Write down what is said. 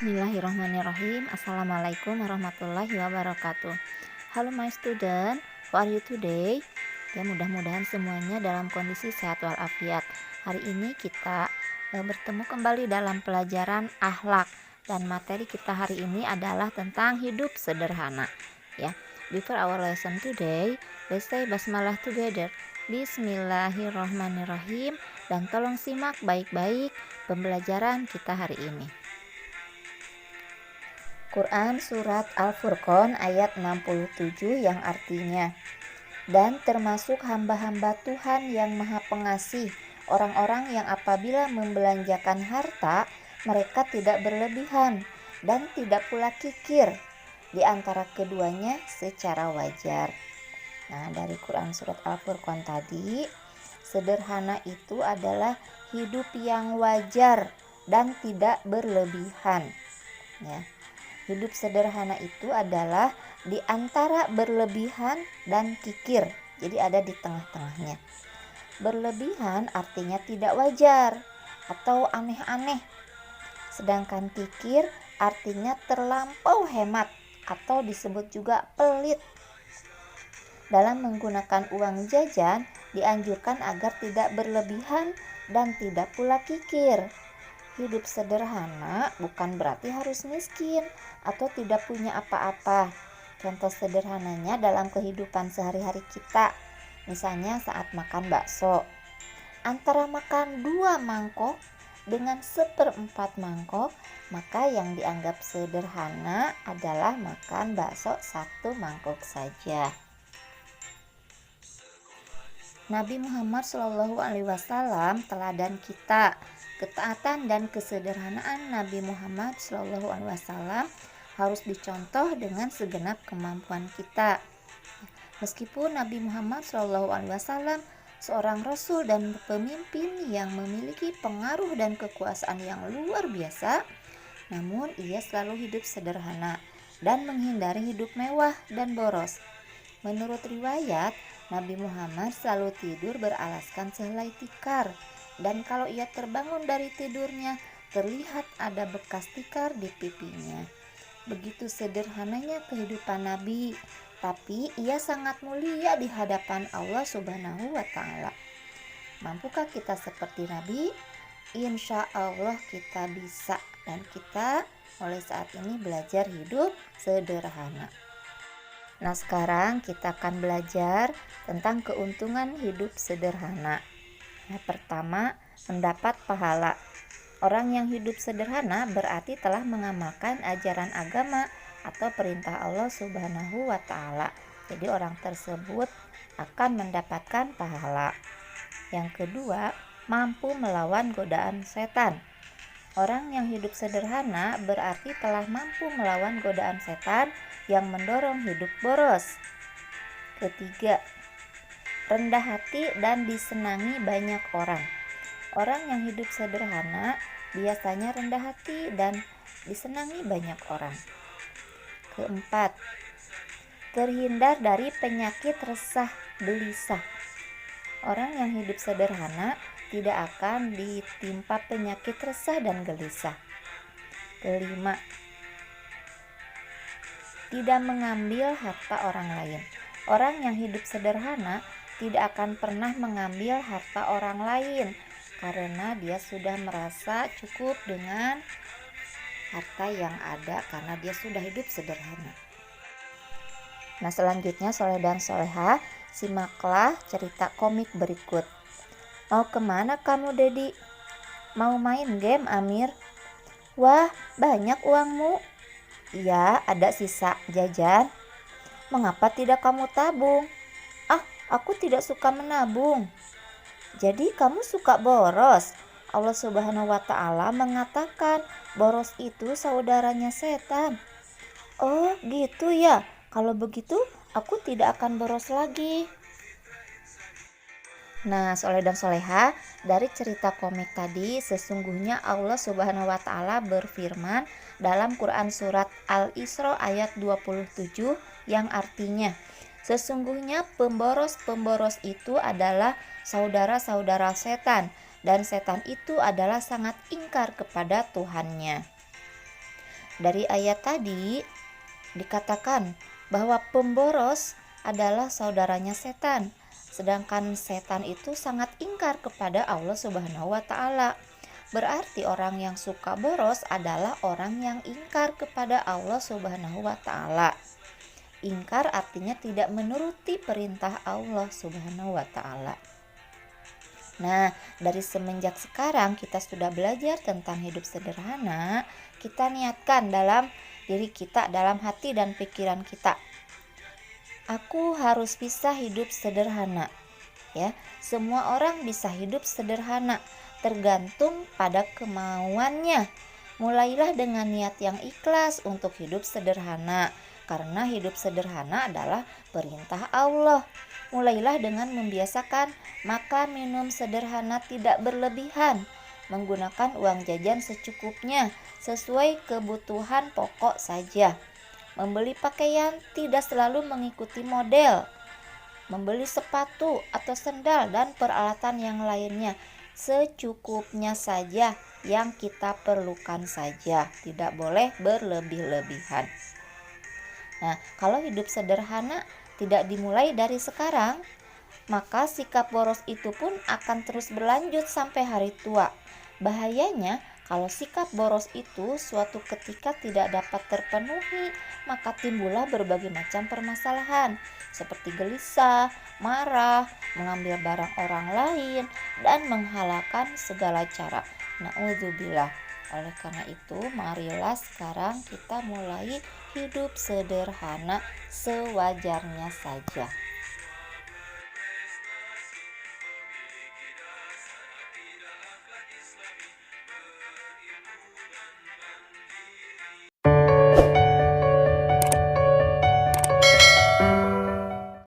Bismillahirrahmanirrahim. Assalamualaikum warahmatullahi wabarakatuh. Halo my student, how are you today? Ya, mudah-mudahan semuanya dalam kondisi sehat walafiat. Hari ini kita bertemu kembali dalam pelajaran akhlak, dan materi kita hari ini adalah tentang hidup sederhana. Ya, before our lesson today, let's say basmalah together. Bismillahirrahmanirrahim, dan tolong simak baik-baik pembelajaran kita hari ini. Quran Surat Al-Furqan ayat 67 yang artinya, dan termasuk hamba-hamba Tuhan yang maha pengasih, orang-orang yang apabila membelanjakan harta, mereka tidak berlebihan dan tidak pula kikir di antara keduanya secara wajar. Nah, dari Quran Surat Al-Furqan tadi, sederhana itu adalah hidup yang wajar dan tidak berlebihan. Ya. Hidup sederhana itu adalah di antara berlebihan dan kikir. Jadi ada di tengah-tengahnya. Berlebihan artinya tidak wajar atau aneh-aneh. Sedangkan kikir artinya terlampau hemat atau disebut juga pelit. Dalam menggunakan uang jajan dianjurkan agar tidak berlebihan dan tidak pula kikir. Hidup sederhana bukan berarti harus miskin atau tidak punya apa-apa. Contoh sederhananya dalam kehidupan sehari-hari kita, misalnya saat makan bakso. Antara makan 2 mangkok dengan 1/4 mangkok, maka yang dianggap sederhana adalah makan bakso 1 mangkok saja. Nabi Muhammad SAW teladan kita. Ketaatan dan kesederhanaan Nabi Muhammad SAW harus dicontoh dengan segenap kemampuan kita. Meskipun Nabi Muhammad SAW seorang rasul dan pemimpin yang memiliki pengaruh dan kekuasaan yang luar biasa, namun ia selalu hidup sederhana dan menghindari hidup mewah dan boros. Menurut riwayat, Nabi Muhammad selalu tidur beralaskan sehelai tikar, dan kalau ia terbangun dari tidurnya, terlihat ada bekas tikar di pipinya. Begitu sederhananya kehidupan Nabi, tapi ia sangat mulia di hadapan Allah Subhanahu wa Ta'ala. Mampukah kita seperti Nabi? Insya Allah kita bisa, dan kita mulai saat ini belajar hidup sederhana. Nah, sekarang kita akan belajar tentang keuntungan hidup sederhana. Yang pertama, mendapat pahala. Orang yang hidup sederhana berarti telah mengamalkan ajaran agama atau perintah Allah Subhanahu wa Ta'ala. Jadi orang tersebut akan mendapatkan pahala. Yang kedua, mampu melawan godaan setan. Orang yang hidup sederhana berarti telah mampu melawan godaan setan yang mendorong hidup boros. Ketiga, rendah hati dan disenangi banyak orang. Orang yang hidup sederhana biasanya rendah hati dan disenangi banyak orang. Keempat, terhindar dari penyakit resah gelisah. Orang yang hidup sederhana tidak akan ditimpa penyakit resah dan gelisah. Kelima, tidak mengambil harta orang lain. Orang yang hidup sederhana tidak akan pernah mengambil harta orang lain karena dia sudah merasa cukup dengan harta yang ada karena dia sudah hidup sederhana. Nah, selanjutnya Soleh dan Soleha, simaklah cerita komik berikut. Mau kemana kamu, Dedi? Mau main game, Amir? Wah, banyak uangmu. Iya, ada sisa jajan. Mengapa tidak kamu tabung? Ah, aku tidak suka menabung. Jadi kamu suka boros? Allah Subhanahu wa Ta'ala mengatakan boros itu saudaranya setan. Oh, gitu ya. Kalau begitu, aku tidak akan boros lagi. Nah, Soleh dan Soleha, dari cerita komik tadi, sesungguhnya Allah Subhanahu wa Ta'ala berfirman dalam Quran Surat Al-Isra ayat 27 yang artinya, sesungguhnya pemboros-pemboros itu adalah saudara-saudara setan, dan setan itu adalah sangat ingkar kepada Tuhannya. Dari ayat tadi dikatakan bahwa pemboros adalah saudaranya setan, sedangkan setan itu sangat ingkar kepada Allah Subhanahu wa taala. Berarti orang yang suka boros adalah orang yang ingkar kepada Allah Subhanahu wa taala. Ingkar artinya tidak menuruti perintah Allah Subhanahu wa taala. Nah, dari semenjak sekarang kita sudah belajar tentang hidup sederhana, kita niatkan dalam diri kita, dalam hati dan pikiran kita. Aku harus bisa hidup sederhana. Ya, semua orang bisa hidup sederhana, tergantung pada kemauannya. Mulailah dengan niat yang ikhlas untuk hidup sederhana, karena hidup sederhana adalah perintah Allah. Mulailah dengan membiasakan makan minum sederhana tidak berlebihan, menggunakan uang jajan secukupnya, sesuai kebutuhan pokok saja. Membeli pakaian tidak selalu mengikuti model. Membeli sepatu atau sendal dan peralatan yang lainnya secukupnya saja, yang kita perlukan saja, tidak boleh berlebih-lebihan. Nah, kalau hidup sederhana tidak dimulai dari sekarang, maka sikap boros itu pun akan terus berlanjut sampai hari tua. Bahayanya, kalau sikap boros itu suatu ketika tidak dapat terpenuhi, maka timbullah berbagai macam permasalahan seperti gelisah, marah, mengambil barang orang lain, dan menghalalkan segala cara. Na'udzubillah. Oleh karena itu, marilah sekarang kita mulai hidup sederhana sewajarnya saja.